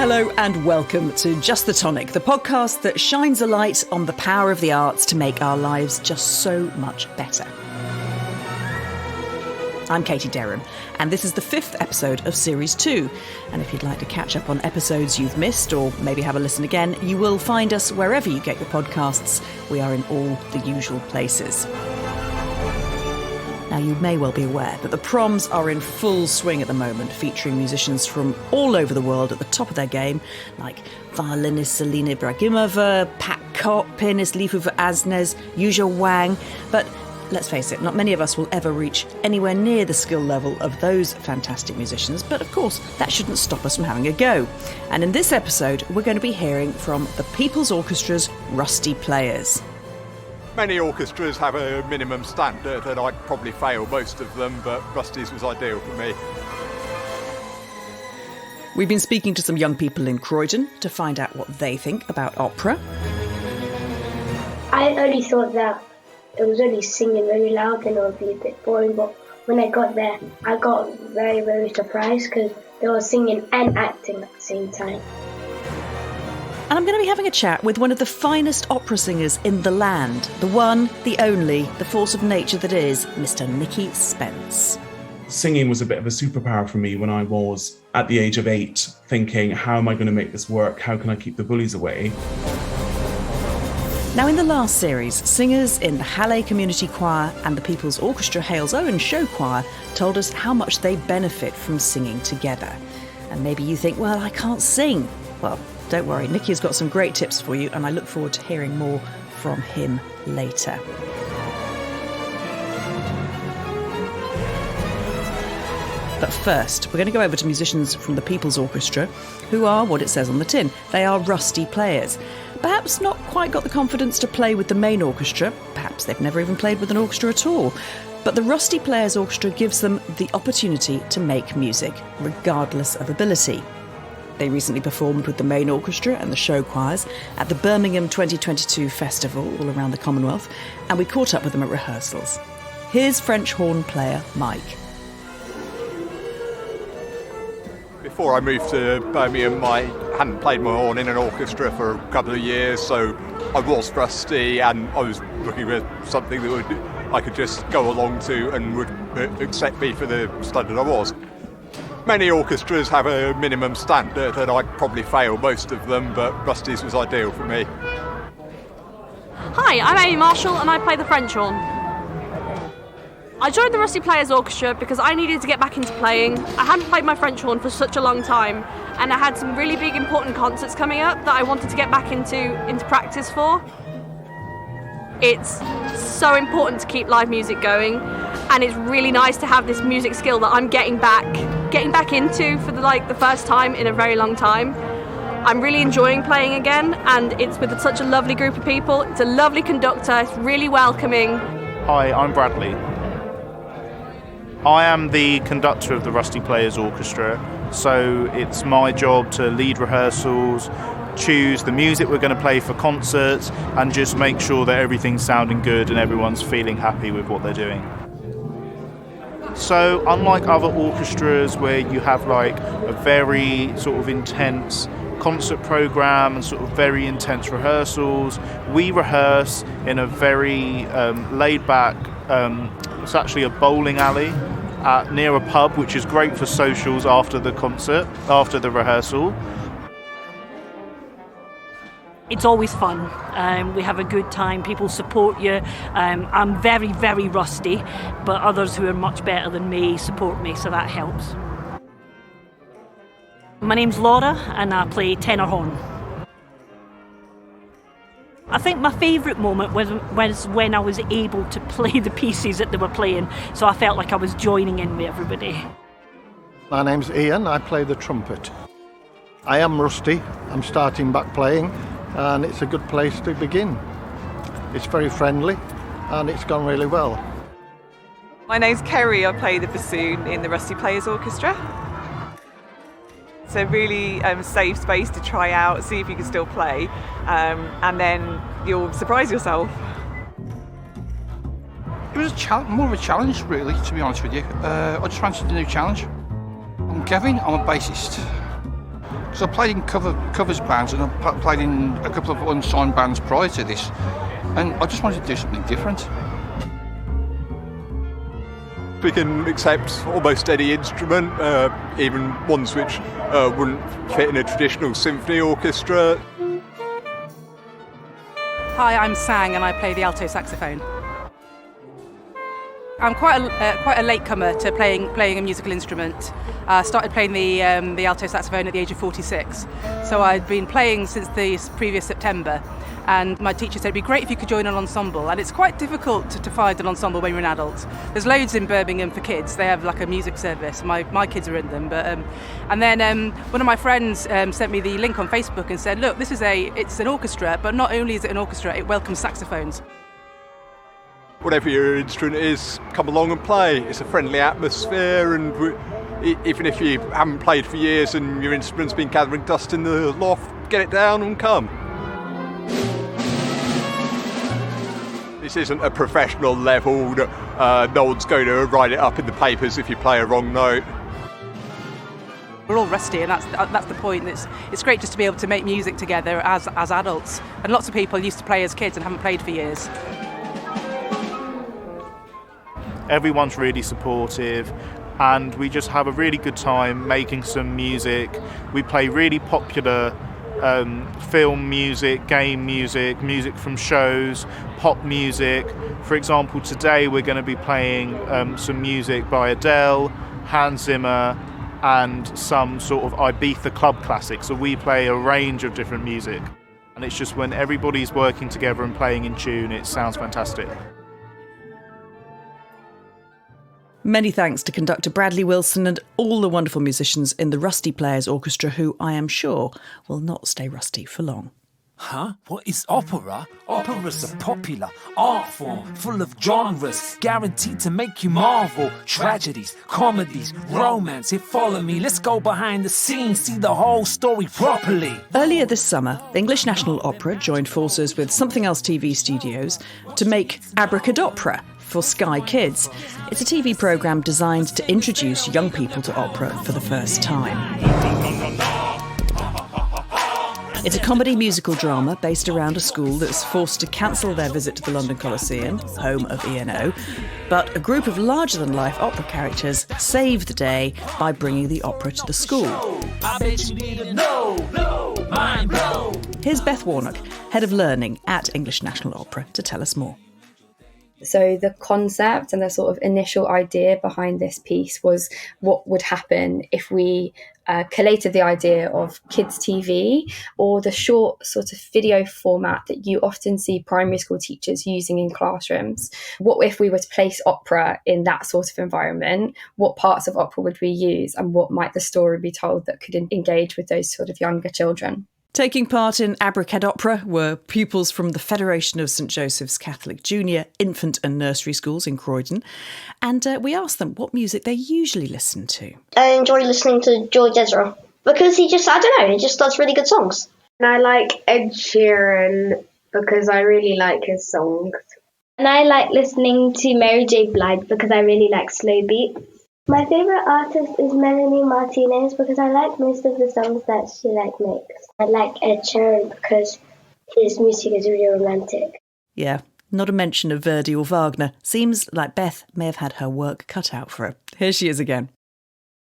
Hello and welcome to Just the Tonic, the podcast that shines a light on the power of the arts to make our lives just so much better. I'm Katie Derham, and this is the 5th episode of Series 2. And if you'd like to catch up on episodes you've missed, or maybe have a listen again, you will find us wherever you get your podcasts. We are in all the usual places. Now, you may well be aware that the Proms are in full swing at the moment, featuring musicians from all over the world at the top of their game, like violinist Selena Ibragimova, Pat Kopp, pianist Lifu Asnes, Yuzha Wang. But let's face it, not many of us will ever reach anywhere near the skill level of those fantastic musicians, but of course, that shouldn't stop us from having a go. And in this episode, we're going to be hearing from the People's Orchestra's rusty players. Many orchestras have a minimum standard, and I'd probably fail most of them, but Rusty's was ideal for me. We've been speaking to some young people in Croydon to find out what they think about opera. I only thought that it was only singing very loud and it would be a bit boring, but when I got there, I got very, very surprised because they were singing and acting at the same time. And I'm going to be having a chat with one of the finest opera singers in the land, the one, the only, the force of nature that is, Mr. Nicky Spence. Singing was a bit of a superpower for me when I was at the age of 8, thinking, how am I going to make this work? How can I keep the bullies away? Now, in the last series, singers in the Halle Community Choir and the People's Orchestra Hales Owen Show Choir told us how much they benefit from singing together. And maybe you think, well, I can't sing. Well, don't worry, Nicky has got some great tips for you, and I look forward to hearing more from him later. But first, we're going to go over to musicians from the People's Orchestra, who are what it says on the tin. They are rusty players. Perhaps not quite got the confidence to play with the main orchestra. Perhaps they've never even played with an orchestra at all. But the Rusty Players Orchestra gives them the opportunity to make music, regardless of ability. They recently performed with the main orchestra and the show choirs at the Birmingham 2022 festival all around the Commonwealth, and we caught up with them at rehearsals. Here's French horn player Mike. Before I moved to Birmingham, I hadn't played my horn in an orchestra for a couple of years, so I was rusty, and I was looking for something that I could just go along to and would accept me for the stud that I was. Many orchestras have a minimum standard, and I'd probably fail most of them, but Rusty's was ideal for me. Hi, I'm Amy Marshall and I play the French horn. I joined the Rusty Players Orchestra because I needed to get back into playing. I hadn't played my French horn for such a long time, and I had some really big important concerts coming up that I wanted to get back into practice for. It's so important to keep live music going, and it's really nice to have this music skill that I'm getting back into for the first time in a very long time. I'm really enjoying playing again, and it's with such a lovely group of people. It's a lovely conductor, it's really welcoming. Hi, I'm Bradley. I am the conductor of the Rusty Players Orchestra, so it's my job to lead rehearsals, choose the music we're going to play for concerts, and just make sure that everything's sounding good and everyone's feeling happy with what they're doing. So unlike other orchestras where you have a very sort of intense concert program and sort of very intense rehearsals, we rehearse in a very laid back, it's actually a bowling alley near a pub, which is great for socials after the concert, after the rehearsal. It's always fun. We have a good time. People support you. I'm very, very rusty, but others who are much better than me support me, so that helps. My name's Laura, and I play tenor horn. I think my favourite moment was when I was able to play the pieces that they were playing, so I felt like I was joining in with everybody. My name's Ian. I play the trumpet. I am rusty. I'm starting back playing, and it's a good place to begin. It's very friendly, and it's gone really well. My name's Kerry. I play the bassoon in the Rusty Players Orchestra. It's a really safe space to try out, see if you can still play, and then you'll surprise yourself. It was more of a challenge, really, to be honest with you. I just fancied a new challenge. I'm Kevin, I'm a bassist. So I played in covers bands, and I played in a couple of unsigned bands prior to this, and I just wanted to do something different. We can accept almost any instrument, even ones which wouldn't fit in a traditional symphony orchestra. Hi, I'm Sang and I play the alto saxophone. I'm quite a latecomer to playing a musical instrument. I started playing the alto saxophone at the age of 46, so I'd been playing since the previous September. And my teacher said it'd be great if you could join an ensemble, and it's quite difficult to find an ensemble when you're an adult. There's loads in Birmingham for kids. They have like a music service. My kids are in them, but and then one of my friends sent me the link on Facebook and said, look, it's an orchestra, but not only is it an orchestra, it welcomes saxophones. Whatever your instrument is, come along and play. It's a friendly atmosphere, and even if you haven't played for years and your instrument's been gathering dust in the loft, get it down and come. This isn't a professional level. No one's going to write it up in the papers if you play a wrong note. We're all rusty, and that's the point. It's great just to be able to make music together as adults. And lots of people used to play as kids and haven't played for years. Everyone's really supportive, and we just have a really good time making some music. We play really popular film music, game music, music from shows, pop music. For example, today we're going to be playing some music by Adele, Hans Zimmer, and some sort of Ibiza club classic. So we play a range of different music, and it's just when everybody's working together and playing in tune, it sounds fantastic. Many thanks to conductor Bradley Wilson and all the wonderful musicians in the Rusty Players Orchestra, who I am sure will not stay rusty for long. Huh? What is opera? Opera's a popular art form, full of genres, guaranteed to make you marvel. Tragedies, comedies, romance, follow me. Let's go behind the scenes, see the whole story properly. Earlier this summer, English National Opera joined forces with Something Else TV Studios to make AbracadOpera for Sky Kids. It's a TV programme designed to introduce young people to opera for the first time. It's a comedy musical drama based around a school that's forced to cancel their visit to the London Coliseum, home of ENO, but a group of larger-than-life opera characters save the day by bringing the opera to the school. I bet you need to know, mind blow. Here's Beth Warnock, Head of Learning at English National Opera, to tell us more. So the concept and the sort of initial idea behind this piece was what would happen if we collated the idea of kids' TV, or the short sort of video format that you often see primary school teachers using in classrooms. What if we were to place opera in that sort of environment? What parts of opera would we use, and what might the story be told that could engage with those sort of younger children? Taking part in AbracadOpera were pupils from the Federation of St Joseph's Catholic Junior Infant and Nursery Schools in Croydon, and we asked them what music they usually listen to. I enjoy listening to George Ezra because he just does really good songs. And I like Ed Sheeran because I really like his songs. And I like listening to Mary J. Blige because I really like slow beats. My favourite artist is Melanie Martinez because I like most of the songs that she makes. I like Ed Sheeran because his music is really romantic. Yeah, not a mention of Verdi or Wagner. Seems like Beth may have had her work cut out for her. Here she is again.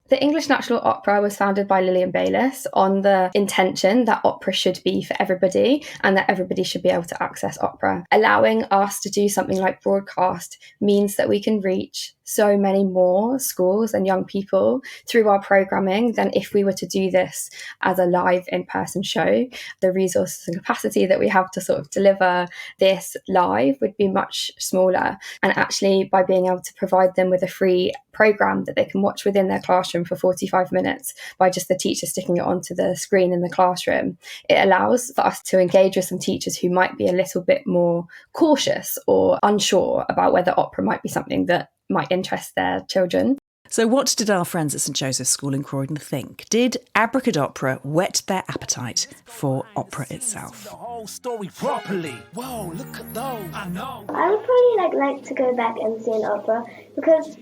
The English National Opera was founded by Lillian Bayliss on the intention that opera should be for everybody and that everybody should be able to access opera. Allowing us to do something like broadcast means that we can reach so many more schools and young people through our programming than if we were to do this as a live in-person show. The resources and capacity that we have to sort of deliver this live would be much smaller. And actually, by being able to provide them with a free program that they can watch within their classroom for 45 minutes by just the teacher sticking it onto the screen in the classroom, it allows for us to engage with some teachers who might be a little bit more cautious or unsure about whether opera might be something that might interest their children. So what did our friends at St Joseph's School in Croydon think? Did AbracadOpera whet their appetite for opera itself? The whole story properly. Whoa, look at those. I know. I would probably like to go back and see an opera because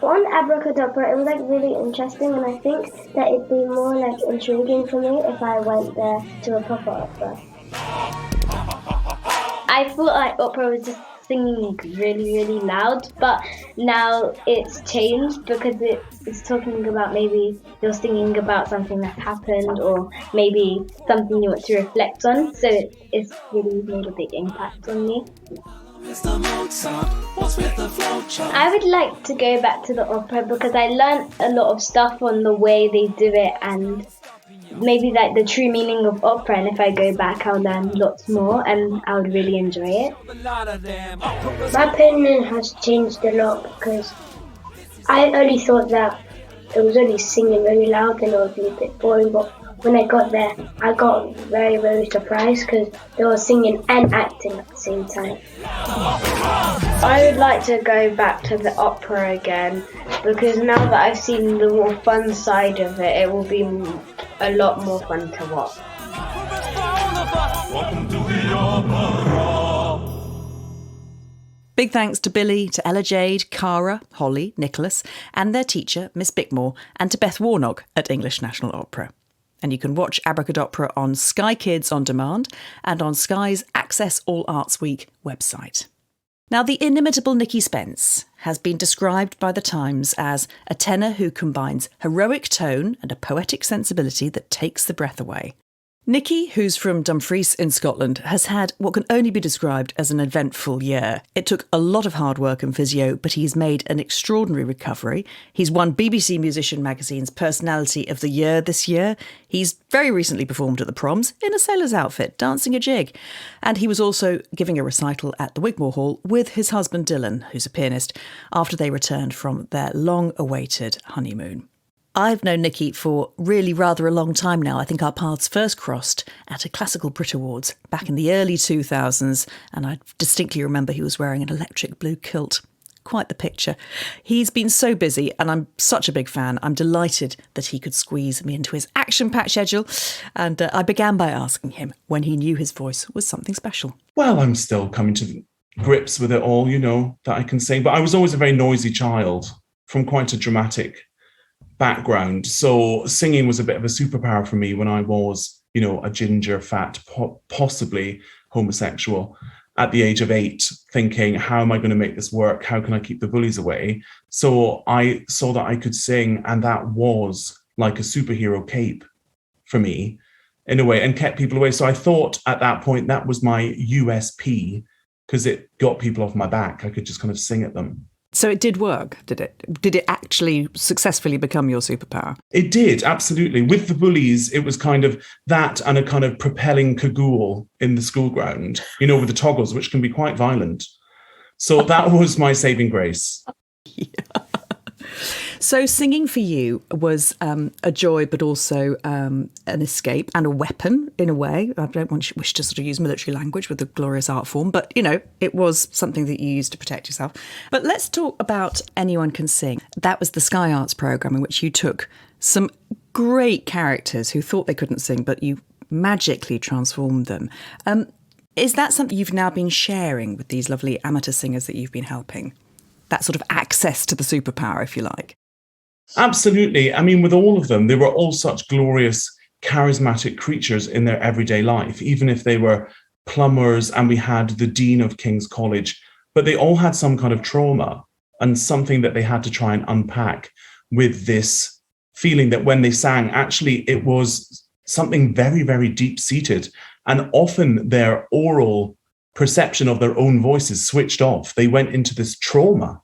On AbracadOpera, it was like really interesting, and I think that it'd be more like intriguing for me if I went there to a proper opera. I thought like opera was just singing really, really loud, but now it's changed because it's talking about maybe you're singing about something that's happened or maybe something you want to reflect on, so it's really made a big impact on me. I would like to go back to the opera because I learned a lot of stuff on the way they do it and maybe like the true meaning of opera, and if I go back I'll learn lots more and I would really enjoy it. My opinion has changed a lot because I only thought that it was only singing very loud and it would be a bit boring, but when I got there I got very, very surprised because they were singing and acting at the same time. I would like to go back to the opera again because now that I've seen the more fun side of it, it will be a lot more fun to watch. Big thanks to Billy, to Ella Jade, Cara, Holly, Nicholas, and their teacher, Miss Bickmore, and to Beth Warnock at English National Opera. And you can watch AbracadOpera on Sky Kids On Demand and on Sky's Access All Arts Week website. Now, the inimitable Nicky Spence has been described by The Times as a tenor who combines heroic tone and a poetic sensibility that takes the breath away. Nicky, who's from Dumfries in Scotland, has had what can only be described as an eventful year. It took a lot of hard work and physio, but he's made an extraordinary recovery. He's won BBC Musician Magazine's Personality of the Year this year. He's very recently performed at the Proms in a sailor's outfit, dancing a jig. And he was also giving a recital at the Wigmore Hall with his husband Dylan, who's a pianist, after they returned from their long-awaited honeymoon. I've known Nicky for really rather a long time now. I think our paths first crossed at a Classical Brit Awards back in the early 2000s, and I distinctly remember he was wearing an electric blue kilt. Quite the picture. He's been so busy, and I'm such a big fan. I'm delighted that he could squeeze me into his action-packed schedule, and I began by asking him when he knew his voice was something special. Well, I'm still coming to grips with it all, that I can sing. But I was always a very noisy child from quite a dramatic background. So singing was a bit of a superpower for me when I was, a ginger, fat, possibly homosexual at the age of 8, thinking, how am I going to make this work? How can I keep the bullies away? So I saw that I could sing, and that was like a superhero cape for me in a way, and kept people away. So I thought at that point that was my USP because it got people off my back. I could just kind of sing at them. So it did work, did it? Did it actually successfully become your superpower? It did, absolutely. With the bullies, it was kind of that and a kind of propelling cagoule in the school ground, with the toggles, which can be quite violent. So that was my saving grace. Yeah. So singing for you was a joy, but also an escape and a weapon in a way. I don't wish to sort of use military language with the glorious art form, but, it was something that you used to protect yourself. But let's talk about Anyone Can Sing. That was the Sky Arts programme in which you took some great characters who thought they couldn't sing, but you magically transformed them. Is that something you've now been sharing with these lovely amateur singers that you've been helping? That sort of access to the superpower, if you like? Absolutely. I mean, with all of them, they were all such glorious, charismatic creatures in their everyday life, even if they were plumbers and we had the Dean of King's College, but they all had some kind of trauma and something that they had to try and unpack with this feeling that when they sang, actually, it was something very, very deep-seated, and often their oral perception of their own voices switched off. They went into this trauma.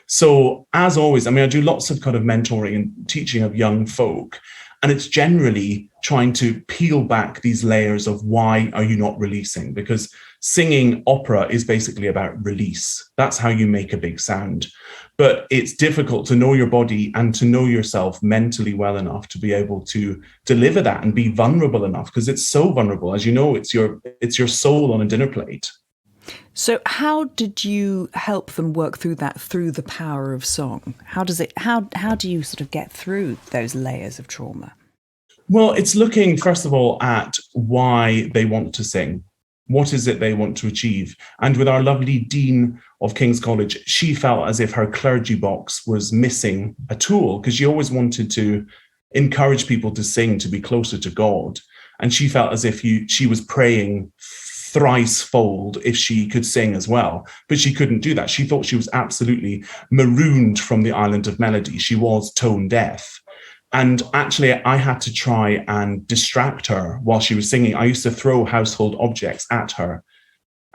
So as always, I do lots of kind of mentoring and teaching of young folk, and it's generally trying to peel back these layers of why are you not releasing? Because singing opera is basically about release. That's how you make a big sound. But it's difficult to know your body and to know yourself mentally well enough to be able to deliver that and be vulnerable enough, because it's so vulnerable. As you know, it's your soul on a dinner plate. So how did you help them work through that through the power of song? How do you sort of get through those layers of trauma? Well, it's looking, first of all, at why they want to sing. What is it they want to achieve? And with our lovely Dean of King's College, she felt as if her clergy box was missing a tool, because she always wanted to encourage people to sing, to be closer to God. And she felt as if she was praying thrice-fold if she could sing as well. But she couldn't do that. She thought she was absolutely marooned from the island of melody. She was tone deaf. And actually, I had to try and distract her while she was singing. I used to throw household objects at her,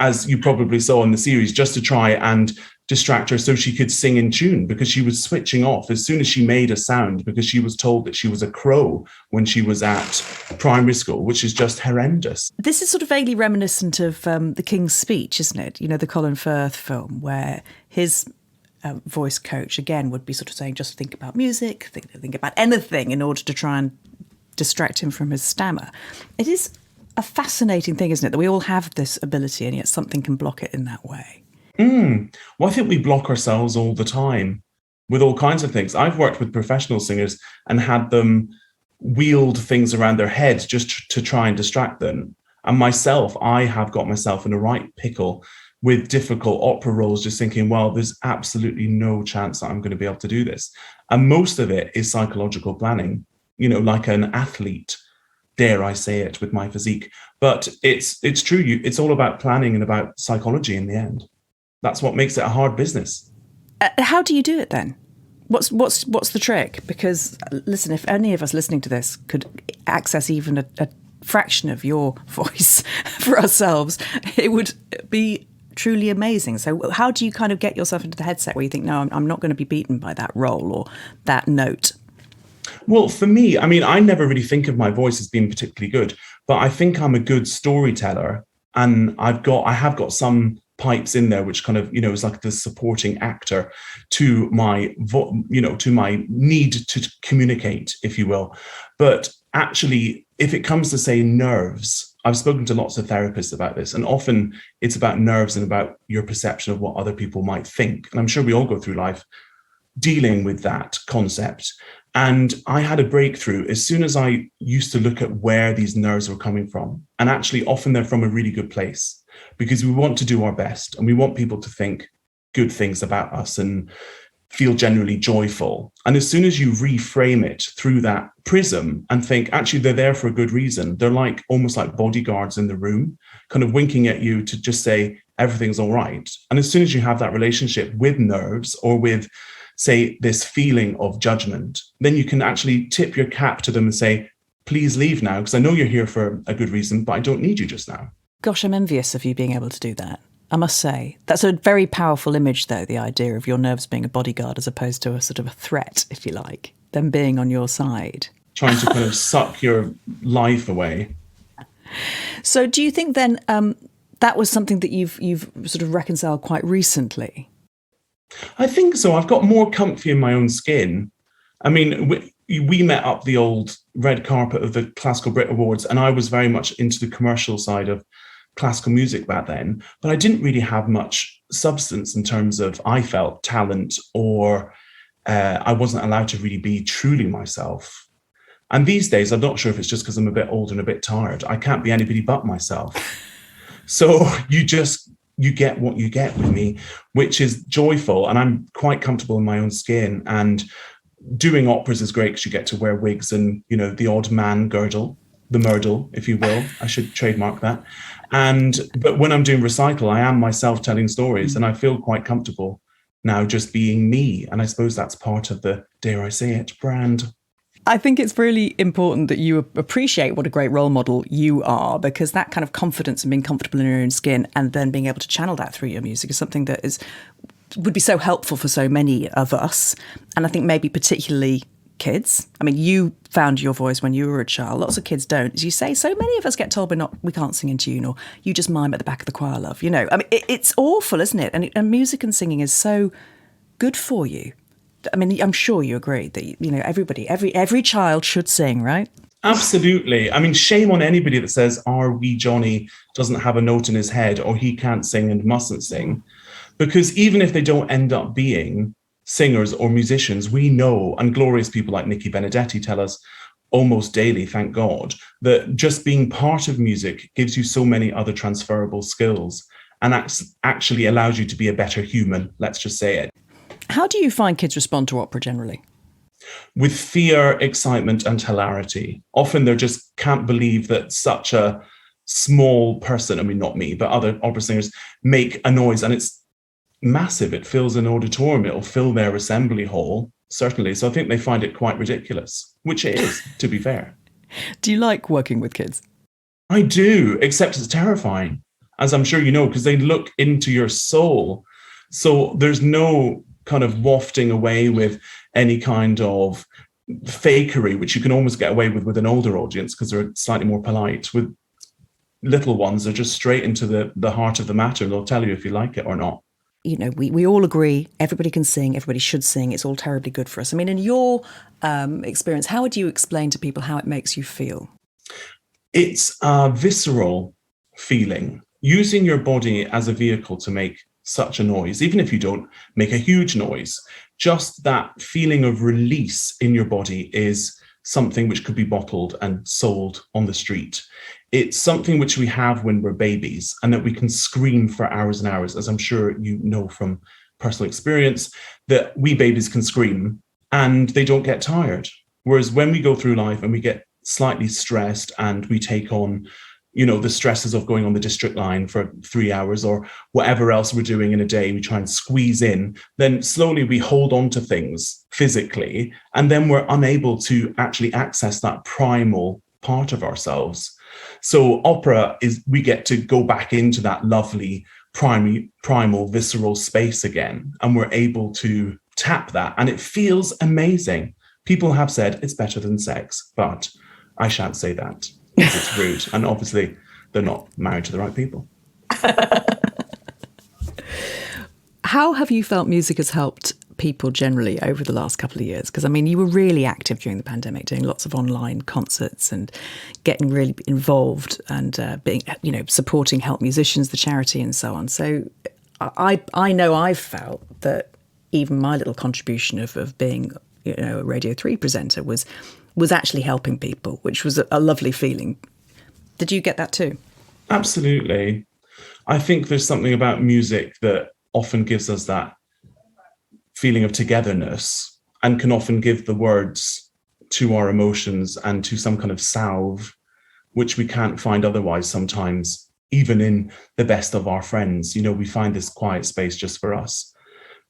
as you probably saw in the series, just to try and distract her so she could sing in tune, because she was switching off as soon as she made a sound, because she was told that she was a crow when she was at primary school, which is just horrendous. This is sort of vaguely reminiscent of The King's Speech, isn't it? You know, the Colin Firth film, where his voice coach, again, would be sort of saying, just think about music, think about anything in order to try and distract him from his stammer. It is a fascinating thing, isn't it, that we all have this ability and yet something can block it in that way. Well, I think we block ourselves all the time with all kinds of things. I've worked with professional singers and had them wield things around their heads just to try and distract them. And myself, I have got myself in a right pickle with difficult opera roles, just thinking, well, there's absolutely no chance that I'm going to be able to do this. And most of it is psychological planning, you know, like an athlete, dare I say it, with my physique. But it's true. It's all about planning and about psychology in the end. That's what makes it a hard business. How do you do it then? What's the trick? Because listen, if any of us listening to this could access even a fraction of your voice for ourselves, it would be truly amazing. So how do you kind of get yourself into the headset where you think, no, I'm not going to be beaten by that role or that note? Well, for me, I mean, I never really think of my voice as being particularly good, but I think I'm a good storyteller, and I have got some pipes in there which kind of, you know, is like the supporting actor to my to my need to communicate, if you will. But actually, if it comes to, say, nerves, I've spoken to lots of therapists about this, and often it's about nerves and about your perception of what other people might think. And I'm sure we all go through life dealing with that concept. And I had a breakthrough as soon as I used to look at where these nerves were coming from. And actually, often they're from a really good place, because we want to do our best and we want people to think good things about us and feel generally joyful. And as soon as you reframe it through that prism and think, actually, they're there for a good reason, they're like almost like bodyguards in the room, kind of winking at you to just say everything's all right. And as soon as you have that relationship with nerves or with, say, this feeling of judgment, then you can actually tip your cap to them and say, please leave now, because I know you're here for a good reason, but I don't need you just now. Gosh, I'm envious of you being able to do that, I must say. That's a very powerful image, though, the idea of your nerves being a bodyguard as opposed to a sort of a threat, if you like, them being on your side. Trying to kind of suck your life away. So do you think then that was something that you've sort of reconciled quite recently? I think so. I've got more comfy in my own skin. I mean, we met up the old red carpet of the Classical Brit Awards, and I was very much into the commercial side of classical music back then, but I didn't really have much substance in terms of, I felt, talent, or I wasn't allowed to really be truly myself. And these days, I'm not sure if it's just because I'm a bit old and a bit tired, I can't be anybody but myself. So you get what you get with me, which is joyful, and I'm quite comfortable in my own skin. And doing operas is great because you get to wear wigs and, you know, the odd man girdle, the myrtle, if you will. I should trademark that. But when I'm doing recital, I am myself telling stories, and I feel quite comfortable now just being me. And I suppose that's part of the, dare I say it, brand. I think it's really important that you appreciate what a great role model you are, because that kind of confidence and being comfortable in your own skin and then being able to channel that through your music is something that would be so helpful for so many of us. And I think maybe particularly kids. I mean, you found your voice when you were a child. Lots of kids don't. As you say, so many of us get told we can't sing in tune, or you just mime at the back of the choir, love. You know, I mean, it's awful, isn't it? And music and singing is so good for you. I mean, I'm sure you agree that, you know, every child should sing, right? Absolutely. I mean, shame on anybody that says our wee Johnny doesn't have a note in his head, or he can't sing and mustn't sing. Because even if they don't end up being singers or musicians, we know, and glorious people like Nicky Benedetti tell us, almost daily, thank God, that just being part of music gives you so many other transferable skills and actually allows you to be a better human, let's just say it. How do you find kids respond to opera generally? With fear, excitement, and hilarity. Often they just can't believe that such a small person, I mean, not me, but other opera singers, make a noise, and it's massive. It fills an auditorium, it'll fill their assembly hall, certainly. So I think they find it quite ridiculous, which it is, to be fair. Do you like working with kids? I do, except it's terrifying, as I'm sure you know, because they look into your soul. So there's no kind of wafting away with any kind of fakery, which you can almost get away with an older audience because they're slightly more polite. With little ones, they're just straight into the heart of the matter, and they'll tell you if you like it or not. You know, we all agree everybody can sing, everybody should sing. It's all terribly good for us. I mean, in your experience, how would you explain to people how it makes you feel? It's a visceral feeling, using your body as a vehicle to make such a noise, even if you don't make a huge noise. Just that feeling of release in your body is something which could be bottled and sold on the street. It's something which we have when we're babies, and that we can scream for hours and hours, as I'm sure you know from personal experience, that we babies can scream and they don't get tired. Whereas when we go through life and we get slightly stressed and we take on, you know, the stresses of going on the district line for 3 hours or whatever else we're doing in a day, we try and squeeze in, then slowly we hold on to things physically, and then we're unable to actually access that primal part of ourselves. So opera is, we get to go back into that lovely primal visceral space again, and we're able to tap that, and it feels amazing. People have said it's better than sex, but I shan't say that. It's rude, and obviously they're not married to the right people. How have you felt music has helped people generally over the last couple of years? Because, I mean, you were really active during the pandemic, doing lots of online concerts and getting really involved and being, you know, supporting Help Musicians, the charity, and so on. So I know I've felt that even my little contribution of being, you know, a Radio 3 presenter was actually helping people, which was a lovely feeling. Did you get that too? Absolutely. I think there's something about music that often gives us that feeling of togetherness and can often give the words to our emotions and to some kind of salve, which we can't find otherwise sometimes, even in the best of our friends. You know, we find this quiet space just for us.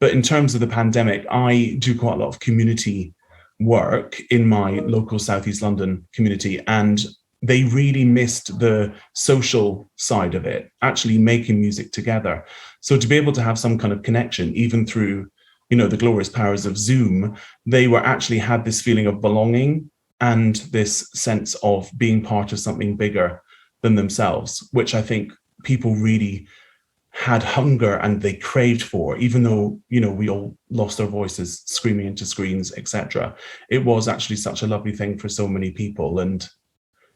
But in terms of the pandemic, I do quite a lot of community work in my local Southeast London community, and they really missed the social side of it, actually making music together. So to be able to have some kind of connection, even through, you know, the glorious powers of Zoom, they were actually had this feeling of belonging and this sense of being part of something bigger than themselves, which I think people really had hunger and they craved for, even though, you know, we all lost our voices screaming into screens, etc. It was actually such a lovely thing for so many people. And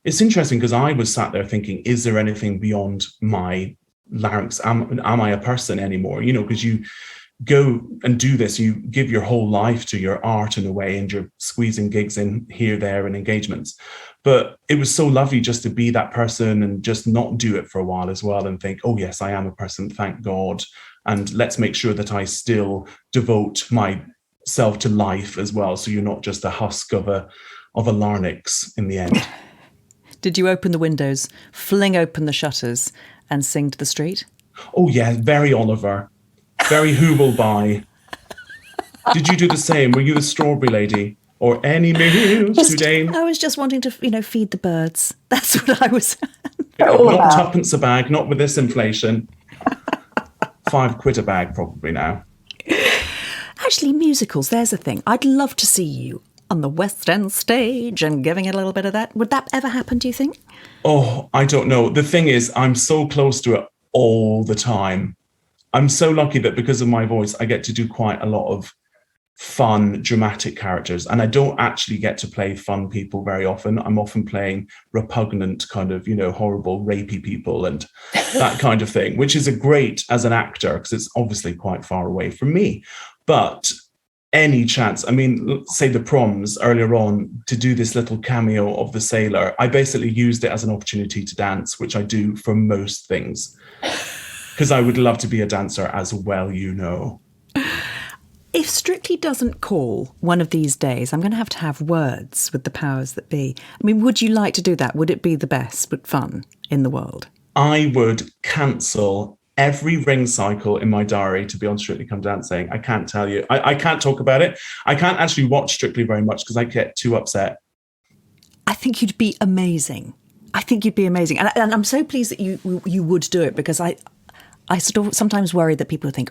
it's interesting because I was sat there thinking, is there anything beyond my larynx? Am I a person anymore? You know, because you go and do this, you give your whole life to your art in a way, and you're squeezing gigs in here, there, and engagements. But it was so lovely just to be that person and just not do it for a while as well, and think, oh yes, I am a person, thank God. And let's make sure that I still devote myself to life as well. So you're not just a husk of a larynx in the end. Did you open the windows, fling open the shutters and sing to the street? Oh yeah, very Oliver. Very who will buy. Did you do the same? Were you the strawberry lady? Or any meals today? I was just wanting to, you know, feed the birds. That's what I was. Not tuppence a bag, not with this inflation. £5 a bag probably now. Actually, musicals, there's a thing. I'd love to see you on the West End stage and giving it a little bit of that. Would that ever happen, do you think? Oh, I don't know. The thing is, I'm so close to it all the time. I'm so lucky that because of my voice, I get to do quite a lot of fun, dramatic characters. And I don't actually get to play fun people very often. I'm often playing repugnant kind of, you know, horrible, rapey people and that kind of thing, which is a great as an actor, because it's obviously quite far away from me. But any chance, I mean, say the Proms earlier on, to do this little cameo of the sailor, I basically used it as an opportunity to dance, which I do for most things, because I would love to be a dancer as well, you know. If Strictly doesn't call one of these days, I'm going to have words with the powers that be. I mean, would you like to do that? Would it be the best but fun in the world? I would cancel every ring cycle in my diary to be on Strictly Come Dancing. I can't tell you. I can't talk about it. I can't actually watch Strictly very much because I get too upset. I think you'd be amazing. And I'm so pleased that you would do it, because I sort of sometimes worry that people think,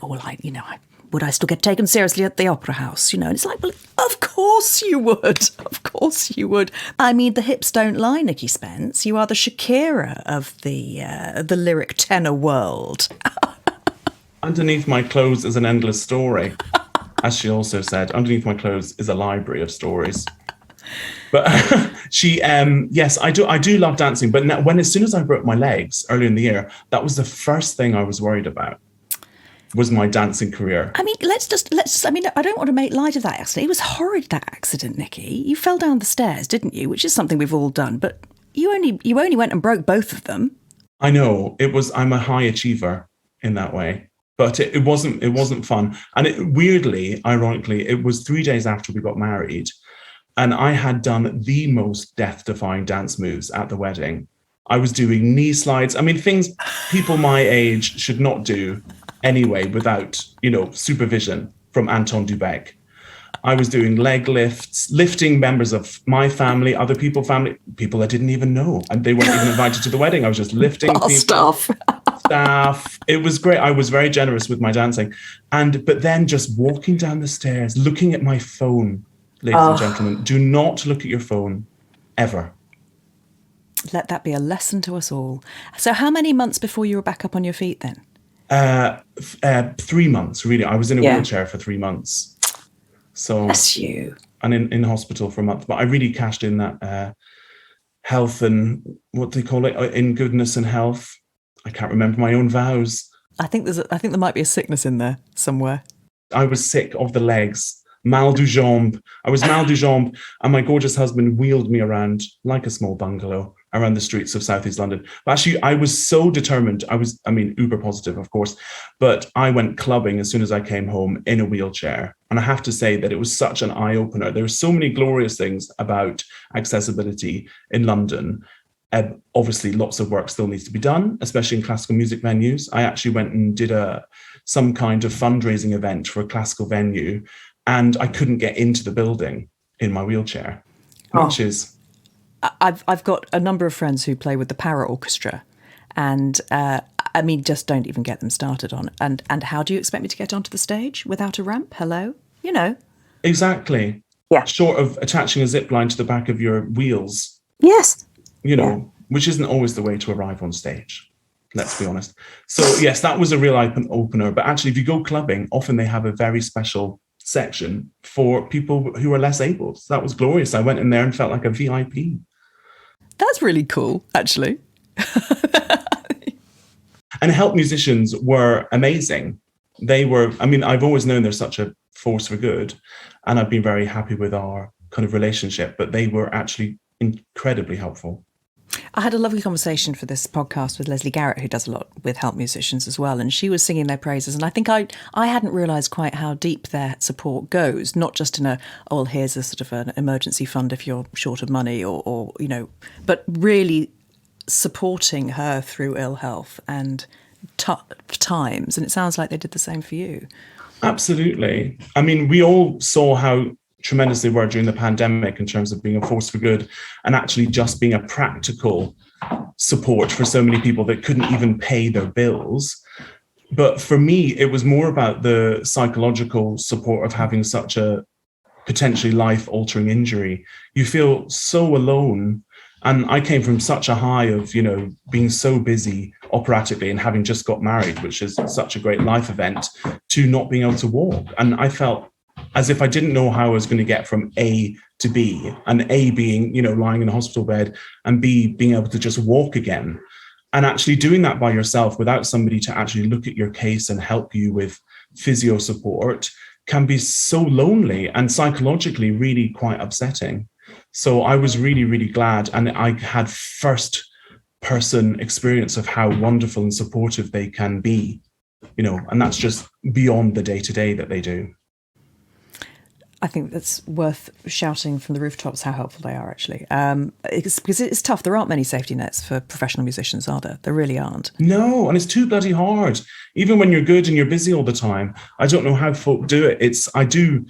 would I still get taken seriously at the Opera House? And it's like, well, of course you would. Of course you would. I mean, the hips don't lie, Nicky Spence. You are the Shakira of the lyric tenor world. Underneath my clothes is an endless story. As she also said, underneath my clothes is a library of stories. But yes, I do love dancing. But now, as soon as I broke my legs earlier in the year, that was the first thing I was worried about. Was my dancing career. I mean, I don't want to make light of that accident. It was horrid, that accident, Nicky. You fell down the stairs, didn't you? Which is something we've all done, but you only went and broke both of them. I know. I'm a high achiever in that way. But it wasn't fun. And weirdly, ironically, it was 3 days after we got married, and I had done the most death-defying dance moves at the wedding. I was doing knee slides. I mean, things people my age should not do anyway without, supervision from Anton Dubek. I was doing leg lifts, lifting members of my family, other people's family, people I didn't even know, and they weren't even invited to the wedding. I was just lifting people, staff. It was great. I was very generous with my dancing. But then just walking down the stairs, looking at my phone, ladies and gentlemen, do not look at your phone ever. Let that be a lesson to us all. So how many months before you were back up on your feet then? 3 months, really. I was in a wheelchair for 3 months. So bless you. And in hospital for a month. But I really cashed in that health and what they call it, in goodness and health. I can't remember my own vows. I think there might be a sickness in there somewhere. I was sick of the legs. Mal du jambe. I was mal du jambe, and my gorgeous husband wheeled me around like a small bungalow around the streets of Southeast London. But actually, I was so determined. Uber positive, of course, but I went clubbing as soon as I came home in a wheelchair. And I have to say that it was such an eye-opener. There were so many glorious things about accessibility in London. Obviously, lots of work still needs to be done, especially in classical music venues. I actually went and did some kind of fundraising event for a classical venue, and I couldn't get into the building in my wheelchair, which is... I've got a number of friends who play with the Para Orchestra, and just don't even get them started on. And how do you expect me to get onto the stage without a ramp? Hello? Exactly. Yeah. Short of attaching a zip line to the back of your wheels. Yes. Which isn't always the way to arrive on stage. Let's be honest. So yes, that was a real opener. But actually, if you go clubbing, often they have a very special section for people who are less able. So that was glorious. I went in there and felt like a VIP. That's really cool, actually. And help musicians were amazing. I've always known they're such a force for good, and I've been very happy with our kind of relationship, but they were actually incredibly helpful. I had a lovely conversation for this podcast with Leslie Garrett, who does a lot with help musicians as well, and she was singing their praises. And I think I hadn't realised quite how deep their support goes, not just in here's a sort of an emergency fund if you're short of money or but really supporting her through ill health and tough times. And it sounds like they did the same for you. Absolutely. I mean, we all saw how tremendous they were during the pandemic in terms of being a force for good and actually just being a practical support for so many people that couldn't even pay their bills. But for me, it was more about the psychological support of having such a potentially life-altering injury. You feel so alone. And I came from such a high of, being so busy operatically and having just got married, which is such a great life event, to not being able to walk. And I felt as if I didn't know how I was going to get from A to B, and A being, lying in a hospital bed, and B being able to just walk again. And actually doing that by yourself without somebody to actually look at your case and help you with physio support can be so lonely and psychologically really quite upsetting. So I was really, really glad, and I had first person experience of how wonderful and supportive they can be, and that's just beyond the day-to-day that they do. I think that's worth shouting from the rooftops how helpful they are, actually. Because it's tough. There aren't many safety nets for professional musicians, are there? There really aren't. No, and it's too bloody hard. Even when you're good and you're busy all the time. I don't know how folk do it. I do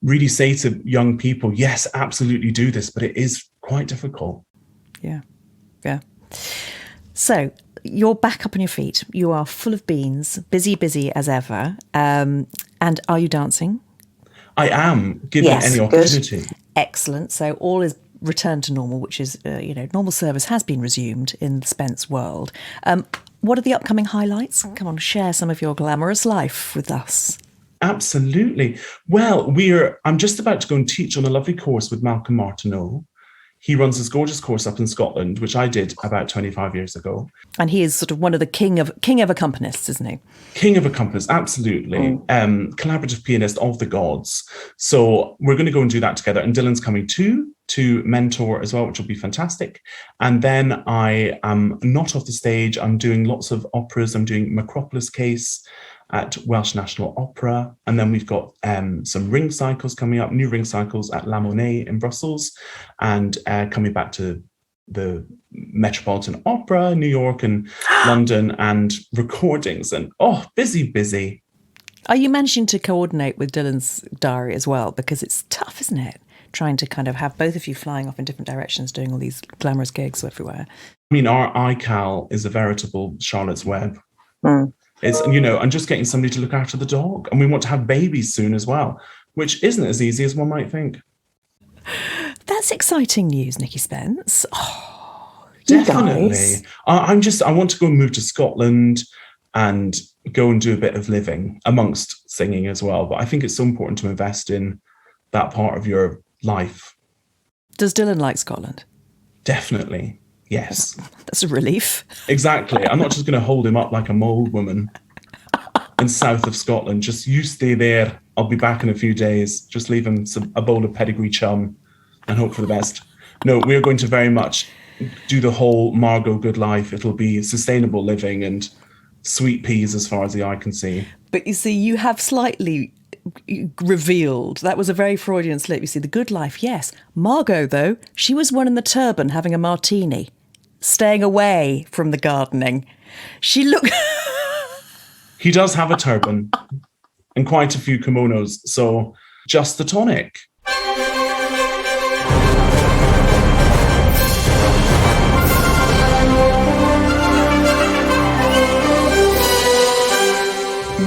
really say to young people, yes, absolutely do this, but it is quite difficult. Yeah. So you're back up on your feet. You are full of beans, busy as ever. And are you dancing? I am, given any opportunity. Good. Excellent. So all is returned to normal, which is, normal service has been resumed in the Spence world. What are the upcoming highlights? Come on, share some of your glamorous life with us. Absolutely. Well, I'm just about to go and teach on a lovely course with Malcolm Martineau. He runs this gorgeous course up in Scotland, which I did about 25 years ago. And he is sort of one of the king of accompanists, isn't he? King of accompanists, absolutely. Collaborative pianist of the gods. So we're going to go and do that together. And Dylan's coming too, to mentor as well, which will be fantastic. And then I am not off the stage. I'm doing lots of operas. I'm doing Macropolis Case at Welsh National Opera. And then we've got some ring cycles coming up, new ring cycles at La Monnaie in Brussels, and coming back to the Metropolitan Opera, New York and London, and recordings, and busy. Are you managing to coordinate with Dylan's diary as well? Because it's tough, isn't it? Trying to kind of have both of you flying off in different directions, doing all these glamorous gigs everywhere. I mean, our iCal is a veritable Charlotte's Web. It's, and just getting somebody to look after the dog. And we want to have babies soon as well, which isn't as easy as one might think. That's exciting news, Nicky Spence. Oh, definitely. I want to go and move to Scotland and go and do a bit of living amongst singing as well. But I think it's so important to invest in that part of your life. Does Dylan like Scotland? Definitely. Yes. That's a relief. Exactly. I'm not just going to hold him up like a mole woman in south of Scotland. Just you stay there. I'll be back in a few days. Just leave him a bowl of pedigree chum and hope for the best. No, we're going to very much do the whole Margot good life. It'll be sustainable living and sweet peas as far as the eye can see. But you see, you have slightly revealed, that was a very Freudian slip. You see, the good life, yes. Margot, though, she was one in the turban having a martini, staying away from the gardening. She looked... He does have a turban and quite a few kimonos, so just the tonic.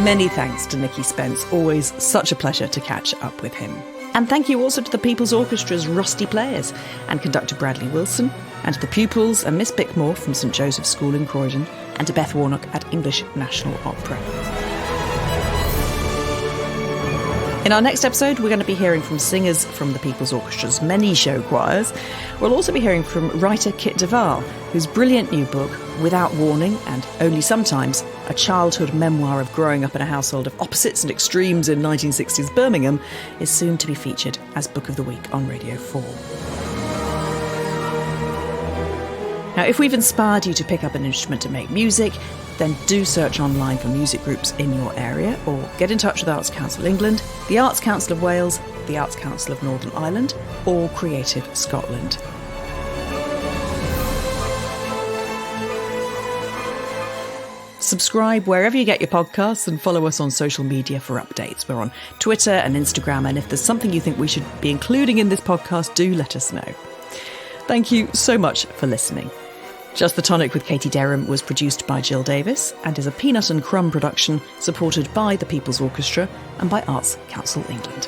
Many thanks to Nicky Spence. Always such a pleasure to catch up with him. And thank you also to the People's Orchestra's rusty players and conductor Bradley Wilson, and to the pupils and Miss Bickmore from St Joseph's School in Croydon, and to Beth Warnock at English National Opera. In our next episode, we're going to be hearing from singers from the People's Orchestra's many show choirs. We'll also be hearing from writer Kit Duval, whose brilliant new book, Without Warning and Only Sometimes, a childhood memoir of growing up in a household of opposites and extremes in 1960s Birmingham, is soon to be featured as Book of the Week on Radio 4. Now, if we've inspired you to pick up an instrument to make music, then do search online for music groups in your area, or get in touch with Arts Council England, the Arts Council of Wales, the Arts Council of Northern Ireland, or Creative Scotland. Subscribe wherever you get your podcasts and follow us on social media for updates. We're on Twitter and Instagram, and if there's something you think we should be including in this podcast, do let us know. Thank you so much for listening. Just the Tonic with Katie Derham was produced by Jill Davis and is a Peanut and Crumb production supported by the People's Orchestra and by Arts Council England.